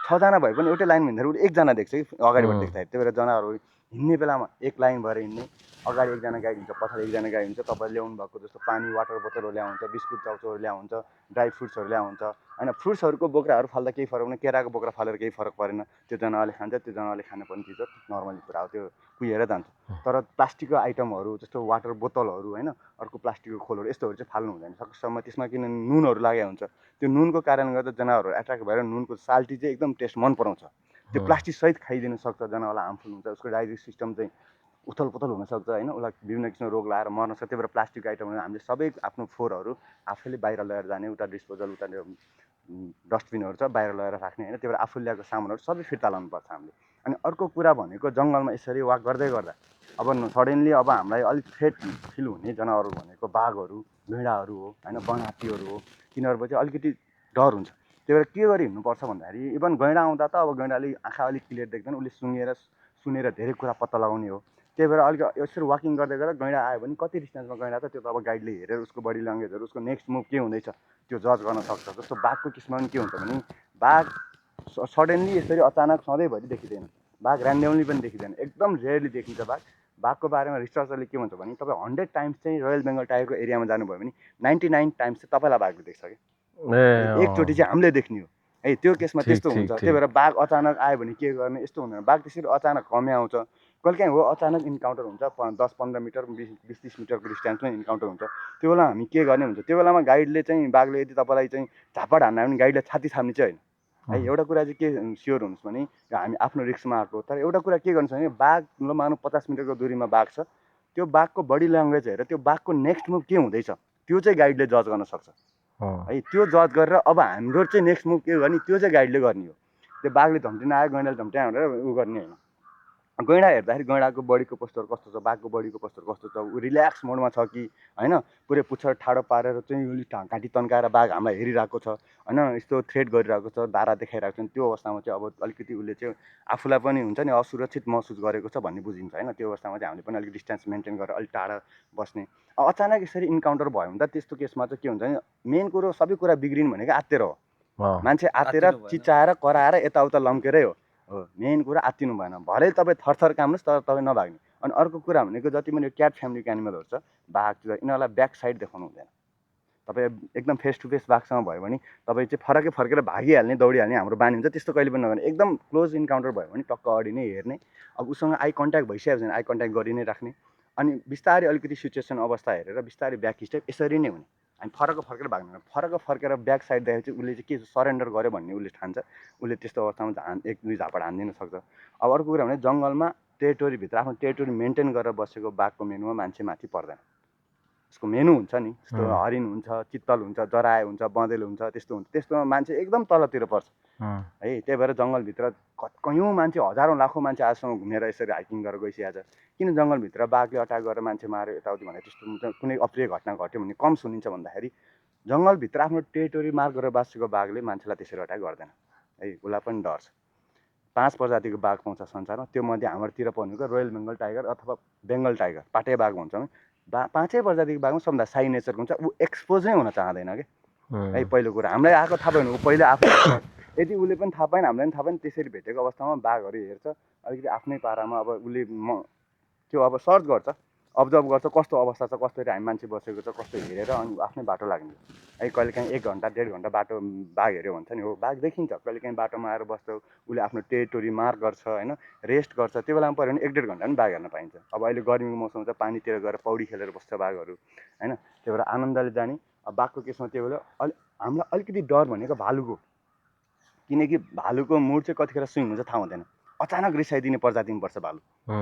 6 जना भए पनि एउटै लाइनमा हिँड्दाखेरि उसले एकजना देख्छ कि अगाडिबाट देख्दाखेरि। त्यही भएर जनावरहरू हिँड्ने बेलामा एक लाइन भएर हिँड्ने अगाडि एकजना गाइड हुन्छ पछाडि एकजना गाइड हुन्छ। तपाईँले ल्याउनु भएको जस्तो पानी वाटर बोतलहरू ल्याउँछ बिस्कुट चाउचाउहरू ल्याउँछ ड्राई फ्रुट्सहरू ल्याउँछ होइन। फ्रुट्सहरूको बोक्राहरू फाल्दा केही फरक हुँदैन केराको बोक्रा फालेर केही फरक परेन। त्यो जनावरले खान्छ त्यो जनावरले खाने पनि चिज हो नर्मली कुरा हो त्यो कुहिएर जान्छ। तर प्लास्टिकको आइटमहरू जस्तो वाटर बोतलहरू होइन अर्को प्लास्टिकको खोलहरू यस्तोहरू चाहिँ फाल्नु हुँदैन सकेसम्म। त्यसमा किन नुनहरू लागेको हुन्छ त्यो नुनको कारणले गर्दा जनावरहरू एट्र्याक्ट भएर नुनको साल्टी चाहिँ एकदम टेस्ट मन पराउँछ। त्यो प्लास्टिक सहित खाइदिन सक्छ जनावरलाई हार्मफुल हुन्छ उसको डाइजेस्ट सिस्टम चाहिँ उथलपुथल हुनसक्छ होइन उसलाई विभिन्न किसिमको रोग लगाएर मर्न सक्छ। त्यही भएर प्लास्टिक आइटमहरू हामीले सबै आफ्नो फोहोरहरू आफैले बाहिर लिएर जाने उता डिस्पोजल उता डस्टबिनहरू छ बाहिर लिएर राख्ने होइन। त्यही भएर आफूले ल्याएको सामानहरू सबै फिर्ता लानुपर्छ हामीले। अनि अर्को कुरा भनेको जङ्गलमा यसरी वाक गर्दै गर्दा अब सडनली अब हामीलाई अलिक थ्रेट फिल हुने जनावरहरू भनेको बाघहरू गैँडाहरू हो होइन वनहात्तीहरू हो तिनीहरूको चाहिँ अलिकति डर हुन्छ। त्यही भएर के गरी हिँड्नुपर्छ भन्दाखेरि इभन गैँडा आउँदा त अब गैँडाले आँखा अलिक क्लियर देख्दैन उसले सुनेर धेरै कुरा पत्ता लगाउने हो। त्यही भएर अलिक यसरी वाकिङ गर्दै गर्दा गैँडा आयो भने कति डिस्टेन्समा गैँडा छ त्यो त अब गाइडले हेरेर उसको बडी ल्याङ्ग्वेजहरू उसको नेक्स्ट मुभ के हुँदैछ त्यो जज गर्न सक्छ। जस्तो बाघको केसमा पनि के हुन्छ भने बाघ सडनली यसरी अचानक सधैँभरि देखिँदैन बाघ ऱ्यान्डमली पनि देखिँदैन एकदम रेयरली देखिन्छ बाघ। बाघको बारेमा रिसर्चरले के भन्छ भने तपाईँ 100 टाइम्स चाहिँ रोयल बेङ्गल टाइगरको एरियामा जानुभयो भने 99 टाइम्स चाहिँ तपाईँलाई बाघले देख्छ कि एकचोटि चाहिँ हामीले देख्ने हो है। त्यो केसमा त्यस्तो हुन्छ। त्यही भएर बाघ अचानक आयो भने के गर्ने यस्तो हुँदैन। बाघ त्यसरी अचानक कमै आउँछ कहिलेकाहीँ हो अचानक इन्काउन्टर हुन्छ 10-15 मिटर 20-30 मिटरको डिस्टेन्समा इन्काउन्टर हुन्छ। त्यो बेला हामी के गर्ने हुन्छ त्यो बेलामा गाइडले चाहिँ बाघले यदि तपाईँलाई चाहिँ झापड हान्न भने गाइडले छाती थाप्ने चाहिँ होइन है। एउटा कुरा चाहिँ के स्योर हुनुहोस् भने हामी आफ्नो रिस्कमा आएको तर एउटा कुरा के गर्नु छ भने बाघ ल मानौँ 50 मिटरको दूरीमा बाघ छ त्यो बाघको बडी ल्याङ्ग्वेज हेरेर त्यो बाघको नेक्स्ट मुभ के हुँदैछ त्यो चाहिँ गाइडले जज गर्न सक्छ है। त्यो जज गरेर अब हाम्रो चाहिँ नेक्स्ट मुभ के गर्ने त्यो चाहिँ गाइडले गर्ने हो। त्यो बाघले झम्टिन आयो गैँडाले झम्ट्यायो भनेर उ गर्ने होइन। गैँडा हेर्दाखेरि गैँडाको बडीको पोस्चर कस्तो छ, बाघको बडीको पोस्चर कस्तो छ, ऊ रिल्याक्स मोडमा छ कि होइन, पुरै पुच्छर ठाडो पारेर चाहिँ उसले घाँटी तन्काएर बाघ हामीलाई हेरिरहेको छ होइन, यस्तो थ्रेट गरिरहेको छ, धारा देखाइरहेको छ। त्यो अवस्थामा चाहिँ अब अलिकति उसले चाहिँ आफूलाई पनि हुन्छ नि असुरक्षित महसुस गरेको छ भन्ने बुझिन्छ होइन। त्यो अवस्थामा चाहिँ हामीले पनि अलिक डिस्टेन्स मेन्टेन गरेर अलिक टाढा बस्ने। अचानक यसरी इन्काउन्टर भयो भने त त्यस्तो केसमा चाहिँ के हुन्छ नि, मेन कुरो सबै कुरा बिग्रिनु भनेको आत्तेर हो। मान्छे आत्तेर चिचाएर कराएर यताउता लम्केरै हो। मेन कुरा आत्तिनु भएन, भरे तपाईँ थरथर काम्नुहोस् तर तपाईँ नभाग्ने। अनि अर्को कुरा भनेको जति पनि क्याट फ्यामिलीको एनिमलहरू छ, बाघ यिनीहरूलाई ब्याक साइड देखाउनु हुँदैन। तपाईँ एकदम फेस टु फेस बाघसँग भयो भने तपाईँ चाहिँ फरकै फर्केर भागिहाल्ने दौडिहाल्ने हाम्रो बानी हुन्छ, त्यस्तो कहिले पनि नगर्ने। एकदम क्लोज इन्काउन्टर भयो भने टक्क अडी नै हेर्ने, अब उसँग आई कन्ट्याक्ट भइसकेको छैन आई कन्ट्याक्ट गरि नै राख्ने। अनि बिस्तारै अलिकति सिचुएसन अवस्था हेरेर बिस्तारै ब्याक स्टेप यसरी नै हुने। हामी फरक फर्केर भाग्दैन, फरक फर्केर ब्याक साइड देखेपछि उसले चाहिँ के सरेन्डर गर्यो भन्ने उसले ठान्छ, उसले त्यस्तो अवस्थामा एक दुई झापड हानिदिन सक्छ। अब अर्को कुरा भने जङ्गलमा टेरिटोरीभित्र आफ्नो टेरिटोरी मेन्टेन गरेर बसेको बाघको मेनुमा मान्छे माथि पर्दैन। उसको मेनु हुन्छ नि, जस्तो हरिण हुन्छ, चित्तल हुन्छ, जराए हुन्छ, बँदेल हुन्छ, त्यस्तो हुन्छ, त्यस्तोमा मान्छे एकदम तलतिर पर्छ है। त्यही भएर जङ्गलभित्र कयौँ मान्छे हजारौँ लाखौँ मान्छे आजसम्म घुमेर यसरी हाइकिङ गरेर गइसकेको छ। किन जङ्गलभित्र बाघले अट्याक गरेर मान्छे मार्यो यताउति भने त्यस्तो कुनै अप्रिय घटना घट्यो भने कम सुनिन्छ भन्दाखेरि जङ्गलभित्र आफ्नो टेरिटोरी मार्क गरेर बाँचेको बाघले मान्छेलाई त्यसरी अट्याक गर्दैन है, उसलाई पनि डर छ। 5 प्रजातिको बाघ पाउँछ संसारमा, त्यो मध्ये हाम्रोतिर पर्नुको रोयल बेङ्गल टाइगर अथवा बेङ्गल टाइगर पाटे बाघ भन्छौँ। 5 प्रजातिको बाघमा सबभन्दा साई नेचरको हुन्छ, ऊ एक्सपोजै हुन चाहँदैन कि है। पहिलो कुरा हामीलाई आएको थाहा भएन, ऊ पहिला आफू यदि उसले पनि थाहा पाएन हामीलाई पनि थाहा पाएन, त्यसरी भेटेको अवस्थामा बाघहरू हेर्छ अलिकति आफ्नै पारामा। अब उसले त्यो अब सर्च गर्छ, अब्जर्भ गर्छ कस्तो अवस्था छ, कसरी हामी मान्छे बसेको छ, कस्तो हेरेर अनि आफ्नै बाटो लाग्ने है। कहिलेकाहीँ 1 घन्टा 1.5 घन्टा बाटो बाघ हेऱ्यो भन्छ नि, हो बाघ देखिन्छ। कहिलेकाहीँ बाटोमा आएर बस्छ, उसले आफ्नो टेरिटोरी मार्क गर्छ होइन, रेस्ट गर्छ। त्यो बेलामा पऱ्यो भने 1.5 घन्टा पनि बाघ हेर्न पाइन्छ। अब अहिले गर्मीको मौसम हुन्छ, पानीतिर गएर पौडी खेलेर बस्छ बाघहरू होइन, त्यही भएर आनन्दले जाने। अब बाघको केसमा त्यो बेला हामीलाई अलिकति डर भनेको भालुको, किनकि भालुको मुड चाहिँ कतिखेर स्विङ हुन्छ थाहा हुँदैन, अचानक रिसाइदिने प्रजातिमा पर्छ भालु।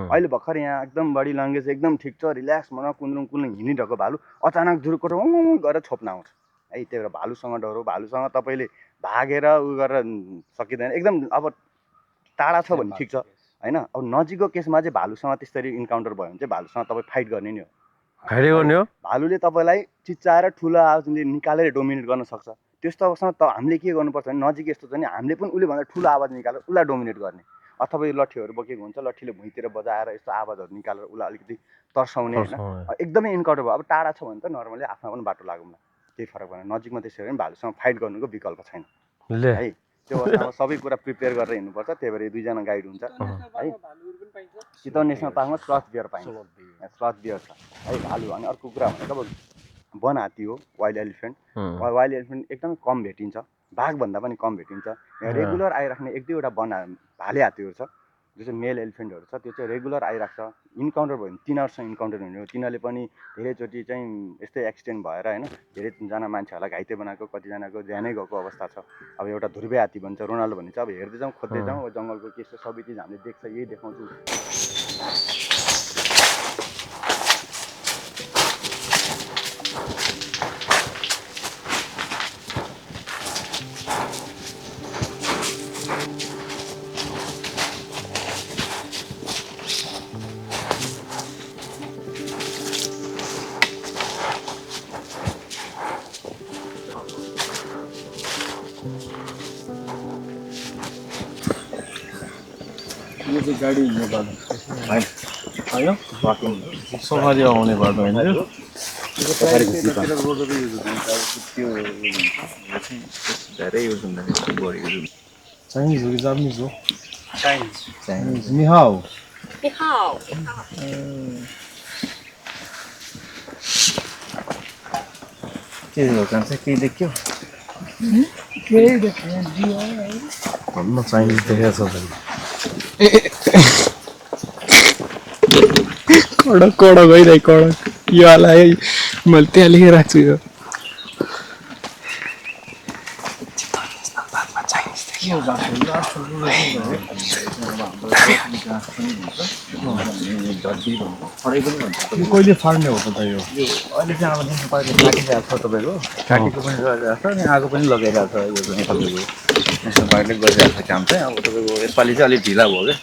अहिले भर्खर यहाँ एकदम बडी ल्याङ्ग्वेज एकदम ठिक छ, रिल्याक्स मन कुन्द्रुङ हिँडिरहेको भालु अचानक जुरुकोट गरेर छोप्न आउँछ है। त्यही भएर भालुसँग डर हो। भालुसँग तपाईँले भागेर उ गरेर सकिँदैन, एकदम अब टाढा छ भने ठिक छ होइन। अब नजिकको केसमा चाहिँ भालुसँग त्यसरी इन्काउन्टर भयो भने चाहिँ भालुसँग तपाईँ फाइट गर्ने नि हो। फाइट गर्ने हो, भालुले तपाईँलाई चिच्चाएर ठुलो आवाजले निकालेर डोमिनेट गर्न सक्छ। त्यस्तो अवस्थामा त हामीले के गर्नुपर्छ भने नजिक यस्तो छ नि, हामीले पनि उसले भन्दा ठुलो आवाज निकालेर उसलाई डोमिनेट गर्ने, अथवा यो लट्ठीहरू बोकेको हुन्छ, लट्ठीले भुइँतिर बजाएर यस्तो आवाजहरू निकालेर उसलाई अलिकति तर्साउने होइन। एकदमै इन्काउन्टर भयो, अब टाढा छ भने त नर्मली आफ्नो पनि बाटो लागौँ न, केही फरक पर्दैन। नजिकमा त्यसरी पनि भालुसँग फाइट गर्नुको विकल्प छैन है। त्यो अवस्थामा सबै कुरा प्रिपेयर गरेर हिँड्नुपर्छ। त्यही भएर 2जना गाइड हुन्छ है। चितवन नेसनल पार्कमा स्लथ बियर पाइन्छ, स्लथ बियर छ है भालु। अनि अर्को कुरा भनेको अब वन हात्ती हो, वाइल्ड एलिफेन्ट। वाइल्ड एलिफेन्ट एकदमै कम भेटिन्छ, बाघभन्दा पनि कम भेटिन्छ। रेगुलर आइराख्ने 1-2वटा भाले हात्तीहरू छ, जो चाहिँ मेल एलिफेन्टहरू छ, त्यो चाहिँ रेगुलर आइराख्छ। इन्काउन्टर भयो भने तिनीहरूसँग इन्काउन्टर हुने हो। तिनीहरूले पनि धेरैचोटि चाहिँ यस्तै एक्सिडेन्ट भएर होइन धेरैजना मान्छेहरूलाई घाइते बनाएको, कतिजनाको ज्यानै गएको अवस्था छ। अब एउटा ध्रुवे हात्ती भन्छ, रोनाल्डो भनिन्छ। अब हेर्दै जाउँ, खोज्दै जाउँ, जङ्गलको के छ सबै चिज हामीले देख्छ, यही देखाउँछु। यो चाहिँ गाडी हिँड्ने बाटो होइन, सफारी आउने बाटो होइन। धेरै युज हुँदैन बढी युज। चाइनिज हो कि जापानिज हो? चाइनिज। नि हाउ। के हो कान्छ, के देख्यो? भन्न चाइनिज देखेको छ त। कडक कडक है, कडक यो वाला है, मैले त्यहाँ लेखिरहेको छु। यो कहिले फाड्ने हो त यो? अहिले चाहिँ अब नेसनल पार्कले काटिरहेको छ तपाईँको, काटेको पनि गरिरहेको छ अनि आगो पनि लगाइरहेको छ। यो चाहिँ तपाईँको नेसनल पार्कले गरिरहेको छ काम चाहिँ। अब तपाईँको यसपालि चाहिँ अलिक ढिला भयो क्या,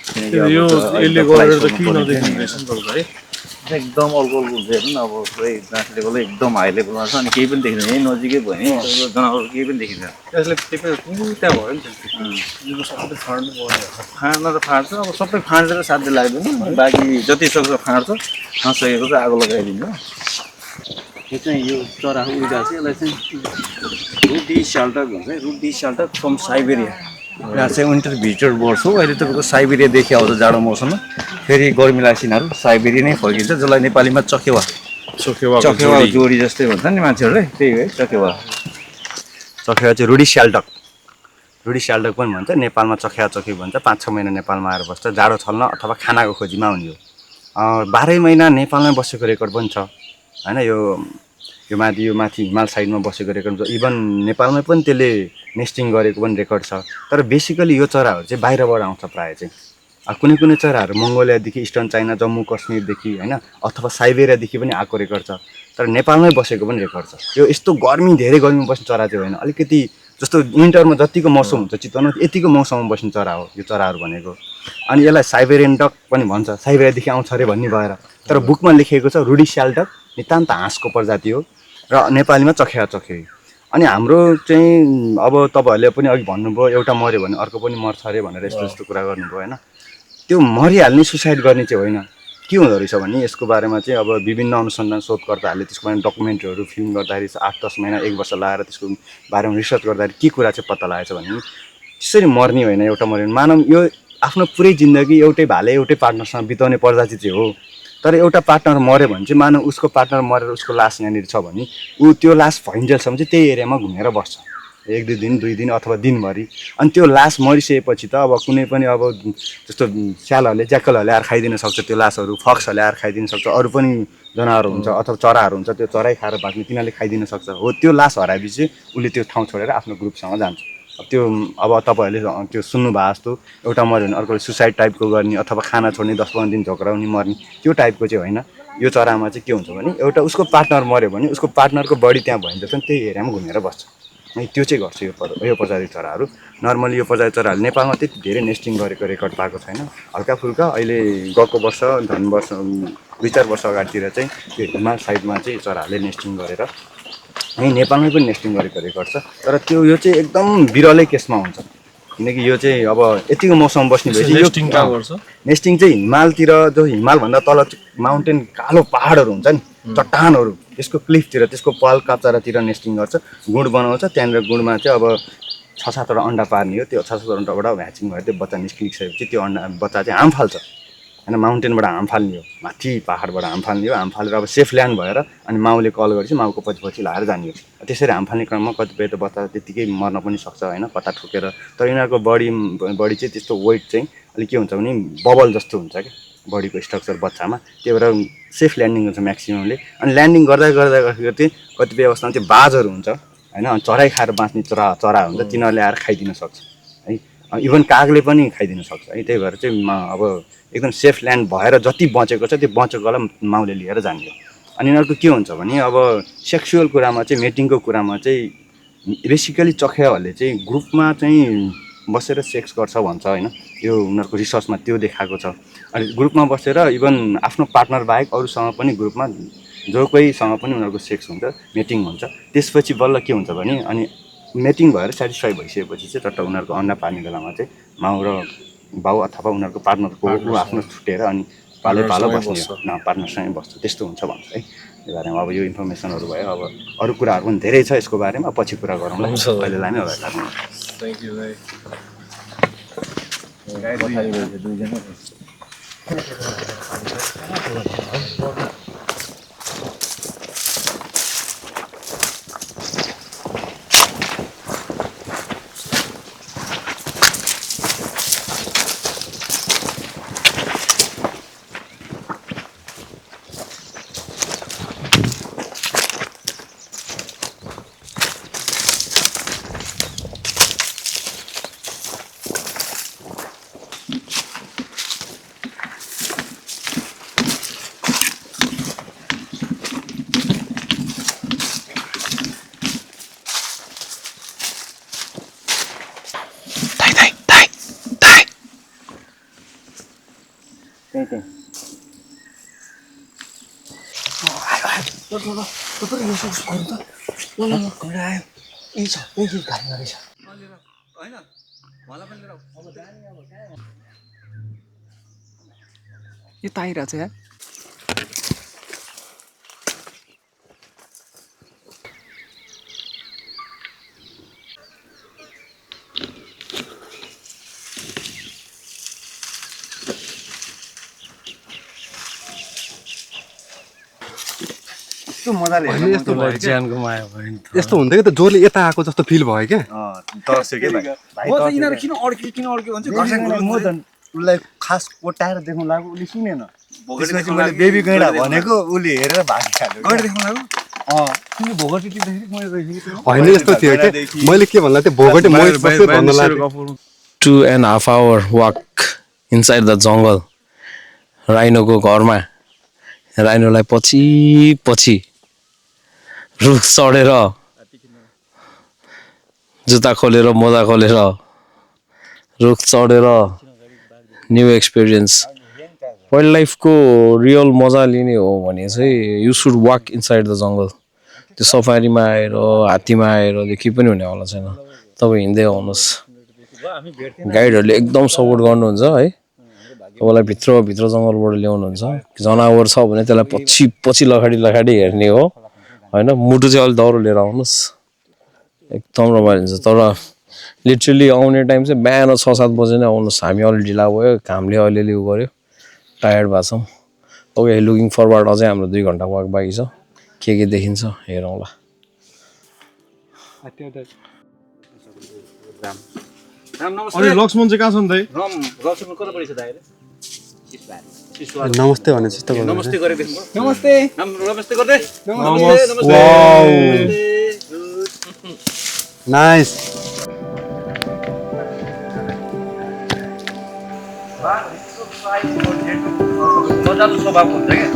यो यसले गरेर त केही नदेखिने रहेछ नि त है एकदम अल्कोहलको हुन्छ हेर्नु न अब पुरै जाँच लेभल एकदम हाई लेभलमा छ अनि केही पनि देखिँदैन यहीँ नजिकै भयो नि जनावर केही पनि देखिँदैन यसले टिपेर त्यहाँ भयो नि त यो सबै फाड्नु पर्यो फाँड्न त फाँड्छ अब सबै फाँडेर साध्य लाग्दैन बाँकी जति सक्छ फाँड्छ नसकेको चाहिँ आगो लगाइदिन्छ यो चाहिँ यो चरा उल्टा चाहिँ यसलाई चाहिँ रुडी स्याल्टक भन्छ है रुडी स्याल्टक फ्रम साइबेरिया यहाँ चाहिँ विन्टर भिजिटर बर्ड हो अहिले तपाईँको साइबेरियादेखि आउँछ जाडो मौसममा फेरि गर्मीलासिनहरू साइबेरिया नै फर्किन्छ जसलाई नेपालीमा चकेवा चकेवा जोडी जस्तै भन्छ नि मान्छेहरूले त्यही हो है चकेवा चाहिँ रुडी स्याल्टक पनि भन्छ नेपालमा चखेवा चकी भन्छ 5-6 महिना नेपालमा आएर बस्छ जाडो छल्न अथवा खानाको खोजीमा आउने हो 12 महिना नेपालमै बसेको रेकर्ड पनि छ हैन यो माथि हिमाल साइडमा बसेको रेकर्ड छ इभन नेपालमै पनि त्यसले नेस्टिङ गरेको पनि रेकर्ड छ तर बेसिकली यो चराहरू चाहिँ बाहिरबाट आउँछ प्रायः चाहिँ कुनै चराहरू मङ्गोलियादेखि इस्टर्न चाइना जम्मू कश्मीरदेखि हैन अथवा साइबेरियादेखि पनि आएको रेकर्ड छ तर नेपालमै बसेको पनि रेकर्ड छ यो यस्तो धेरै गर्मी बस्ने चरा चाहिँ होइन अलिकति जस्तो विन्टरमा जतिको मौसम हुन्छ चितवनमा यतिको मौसममा बस्ने चरा हो यो चराहरू भनेको अनि यसलाई साइबेरियन डक पनि भन्छ साइबेरियादेखि आउँछ अरे भन्ने भएर तर बुकमा लेखिएको छ रुडी स्याल्टक नितान्त हाँसको प्रजाति हो र नेपालीमा चखेवा चखे अनि हाम्रो चाहिँ अब तपाईँहरूले पनि अघि भन्नुभयो एउटा मर्यो भने अर्को पनि मर्छ अरे भनेर यस्तो कुरा गर्नुभयो होइन त्यो मरिहाल्ने सुसाइड गर्ने चाहिँ होइन के हुँदो रहेछ भने यसको बारेमा चाहिँ अब विभिन्न अनुसन्धान शोधकर्ताहरूले त्यसको बारेमा डकुमेन्ट्रीहरू फिल्म गर्दाखेरि 8-10 महिना 1 वर्ष लगाएर त्यसको बारेमा रिसर्च गर्दाखेरि के कुरा चाहिँ पत्ता लागेछ भने त्यसरी मर्ने होइन एउटा मर्यो भने मानव यो आफ्नो पुरै जिन्दगी एउटै भाले एउटै पार्टनरसँग बिताउने प्रजाति चाहिँ हो तर एउटा पार्टनर मर्यो भने चाहिँ मानव उसको पार्टनर मरेर उसको लास यहाँनिर छ भने ऊ त्यो लास भइन्जेलसम्म चाहिँ त्यही एरियामा घुमेर बस्छ 1-2 दिन 2 दिन अथवा दिनभरि अनि त्यो लास मरिसकेपछि त अब कुनै पनि अब जस्तो स्यालहरूले ज्याकलहरूले आएर खाइदिन सक्छ त्यो लासहरू फक्सहरूले आएर खाइदिन सक्छ अरू पनि जनावर हुन्छ अथवा चराहरू हुन्छ त्यो चराइ खाएर बाँच्ने तिनीहरूले खाइदिन सक्छ हो त्यो लास हराएपछि उसले त्यो ठाउँ छोडेर आफ्नो ग्रुपसँग जान्छ त्यो अब तपाईँहरूले त्यो सुन्नुभएको जस्तो एउटा मर्यो भने अर्कोले सुसाइड टाइपको गर्ने अथवा खाना छोड्ने 10-15 दिन झोक्राउने मर्ने त्यो टाइपको चाहिँ होइन यो चरामा चाहिँ के हुन्छ भने एउटा उसको पार्टनर मर्यो भने उसको पार्टनरको बडी त्यहाँ भइन्छ भने त्यही एरियामा घुमेर बस्छ अनि त्यो चाहिँ गर्छ यो प्रजाति चराहरू नर्मली यो प्रजाति चराहरू नेपालमा त्यति धेरै नेस्टिङ गरेको रेकर्ड पाएको छैन हल्का फुल्का अहिले गएको वर्ष झन् वर्ष 2-4 वर्ष अगाडितिर चाहिँ त्यो हिमाल साइडमा चाहिँ चराहरूले नेस्टिङ गरेर यहीँ नेपालमै पनि नेस्टिङ गरेको रेकर्ड छ तर त्यो यो चाहिँ एकदम बिरलै केसमा हुन्छ किनकि यो चाहिँ अब यतिको मौसममा बस्ने भएपछि यो नेस्टिङ चाहिँ हिमालतिर जो हिमालभन्दा तल माउन्टेन कालो पहाडहरू हुन्छ नि चट्टानहरू त्यसको क्लिफतिर त्यसको पाल काप्चारातिर नेस्टिङ गर्छ गुड बनाउँछ त्यहाँनिर गुडमा चाहिँ अब 6-7वटा अन्डा पार्ने हो त्यो 6-7 अन्डाबाट भ्याचिङ भएर त्यो बच्चा निस्किसकेपछि त्यो अन्डा बच्चा चाहिँ हाम फाल्छ होइन माउन्टेनबाट हाम फाल्ने हो माथि पहाडबाट हाम फाल्ने हो हाम फालेर अब सेफ ल्यान्ड भएर अनि माउले कल गरेपछि माउको पछि लाएर जाने हो त्यसरी हाम फाल्ने क्रममा कतिपय त बच्चा त्यत्तिकै मर्न पनि सक्छ होइन कता ठोकेर तर यिनीहरूको बडी चाहिँ त्यस्तो वेट चाहिँ अलिक के हुन्छ भने बबल जस्तो हुन्छ क्या बडीको स्ट्रक्चर बच्चामा त्यही भएर सेफ ल्यान्डिङ हुन्छ म्याक्सिममले अनि ल्यान्डिङ गर्दा चाहिँ कतिपय अवस्थामा चाहिँ बाजहरू हुन्छ होइन चराइ खाएर बाँच्ने चरा हुन्छ तिनीहरूले आएर खाइदिन सक्छ है इभन कागले पनि खाइदिन सक्छ है त्यही भएर चाहिँ अब एकदम सेफ ल्यान्ड भएर जति बचेको छ त्यो बचेकोलाई माउले लिएर जाने हो अनि यिनीहरूको के हुन्छ भने अब सेक्सुअल कुरामा चाहिँ मेटिङको कुरामा चाहिँ बेसिकली चखेवाहरूले चाहिँ ग्रुपमा चाहिँ बसेर सेक्स गर्छ भन्छ होइन यो उनीहरूको रिसर्चमा त्यो देखाएको छ अनि ग्रुपमा बसेर इभन आफ्नो पार्टनर बाहेक अरूसँग पनि ग्रुपमा जो कोहीसँग पनि उनीहरूको सेक्स हुन्छ मेटिङ हुन्छ त्यसपछि बल्ल के हुन्छ भने अनि मेटिङ भएर सेटिस्फाई भइसकेपछि चाहिँ टट्ट उनीहरूको अन्डा पार्ने बेलामा चाहिँ माउ र बाउ अथवा उनीहरूको पार्टनरको आफ्नो छुटेर अनि पालो बस्ने पार्टनरसँगै बस्छ त्यस्तो हुन्छ भन्छ है यो बारेमा अब यो इन्फर्मेसनहरू भयो अब अरू कुराहरू पनि धेरै छ यसको बारेमा पछि कुरा गरौँला अहिलेलाई नै होला थ्याङ्क यू त्यही यो ताइरहेको छ यार यस्तो मजाले यस्तो भयो ज्यानको माया भयो नि त यस्तो हुन्थ्यो कि त जोरले यता आएको जस्तो फिल भयो क्या तर्स्यो के भाइ म त यिनीहरू किन अड्क्यो भन्छ म त उसलाई खास कोटाएर देख्नु लाग्यो उसले सुनेन त्यसपछि मैले बेबी गैँडा भनेको उसले हेरेर भागिहाल्यो होइन यस्तो थियो क्या मैले के भन्दा त्यो भोगटे मोहित बस्यो भन्न लाग्यो 2.5 hour walk inside the jungle. राइनोको घरमा राइनोलाई पछि पछि रुख चढेर जुत्ता खोलेर मोजा खोलेर रुख चढेर न्यू एक्सपिरियन्स वाइल्ड लाइफको रियल मजा लिने हो भने चाहिँ you should walk inside the jungle त्यो सफारीमा आएर हात्तीमा आएर केही पनि हुने वाला छैन तपाईँ हिँड्दै आउनुहोस् गाइडहरूले एकदम सपोर्ट गर्नुहुन्छ है तपाईँलाई भित्र जङ्गलबाट ल्याउनुहुन्छ जनावर छ भने त्यसलाई पछि पछि लखाडी हेर्ने हो होइन मुटु चाहिँ अलिक दह्रो लिएर आउनुहोस् एकदम रमाइलो हुन्छ तर लिटरली आउने टाइम चाहिँ बिहान 6-7 बजे नै आउनुहोस् हामी अलि ढिला भयो घामले अलिअलि उ गऱ्यो टायर्ड भएको छौँ ओके लुकिङ फरवर्ड अझै हाम्रो 2 घन्टा वाक बाँकी छ के देखिन्छ हेरौँला अनि लक्ष्मण चाहिँ कहाँ छन् दाइ नमस्ते भने जस्तो नमस्ते गरेको नमस्ते नमस्ते गर्दै नाइस मजाको स्वभाव हुन्छ क्या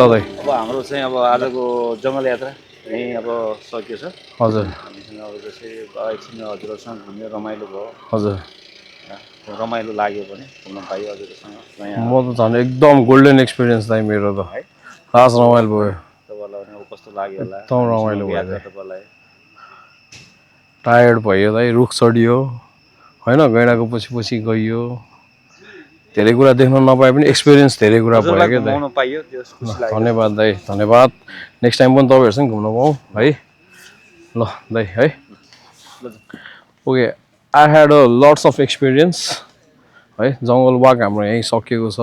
अब हाम्रो चाहिँ अब आजको जङ्गल यात्रा यहीँ अब सकियो छ हजुर हामीसँग अब जस्तै एकछिन हजुरहरूसँग घुम्यो रमाइलो भयो हजुर रमाइलो लाग्यो भने घुम्न पाइयो हजुरहरूसँग म त झन् एकदम गोल्डन एक्सपिरियन्स दाइ मेरो त खास रमाइलो भयो तपाईँलाई अब कस्तो लाग्यो होला एकदम रमाइलो भयो तपाईँलाई टायर्ड भयो दाइ रुख चढियो होइन गैँडाको पछि गइयो धेरै कुरा देख्न नपाए पनि एक्सपिरियन्स धेरै कुरा भयो क्या दाइ धन्यवाद दाइ धन्यवाद नेक्स्ट टाइम पनि तपाईँहरूसँग घुम्न पाऊँ है ल दाइ है okay I had a lots of experience है जङ्गल वाक हाम्रो यहीँ सकिएको छ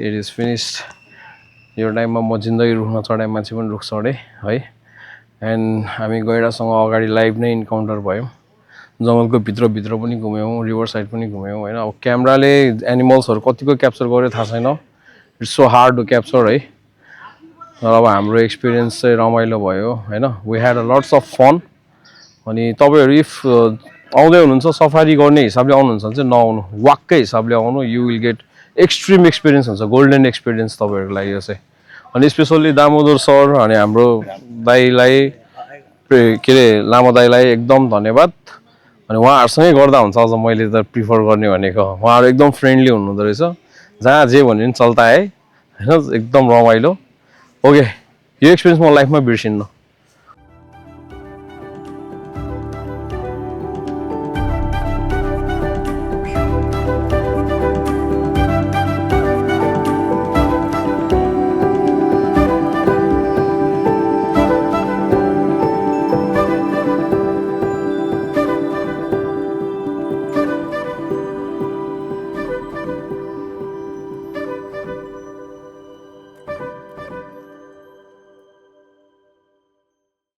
इट इज फिनिस्ड यो टाइममा म जिन्दगी रुखमा चढाएँ मान्छे पनि रुख चढेँ है एन्ड हामी गैँडासँग अगाडि लाइभ नै इन्काउन्टर भयौँ जङ्गलको भित्र पनि घुम्यौँ रिभर साइड पनि घुम्यौँ होइन अब क्यामेराले एनिमल्सहरू कतिको क्याप्चर गर्यो थाहा छैन it's so hard to capture है तर अब हाम्रो एक्सपिरियन्स चाहिँ रमाइलो भयो होइन we had a lots of fun अनि तपाईँहरू इफ आउँदै हुनुहुन्छ सफारी गर्ने हिसाबले आउनुहुन्छ भने चाहिँ नआउनु वाककै हिसाबले आउनु you will get extreme experience हुन्छ गोल्डन एक्सपिरियन्स तपाईँहरूको लागि यो चाहिँ अनि स्पेसल्ली दामोदर सर अनि हाम्रो दाईलाई के अरे लामा दाईलाई एकदम धन्यवाद अनि उहाँहरूसँगै गर्दा हुन्छ अझ मैले त प्रिफर गर्ने भनेको उहाँहरू एकदम फ्रेन्डली हुनुहुँदो रहेछ जहाँ जे भन्यो नि चल्ता है होइन एकदम रमाइलो ओके यो एक्सपिरियन्स म लाइफमा बिर्सिन्न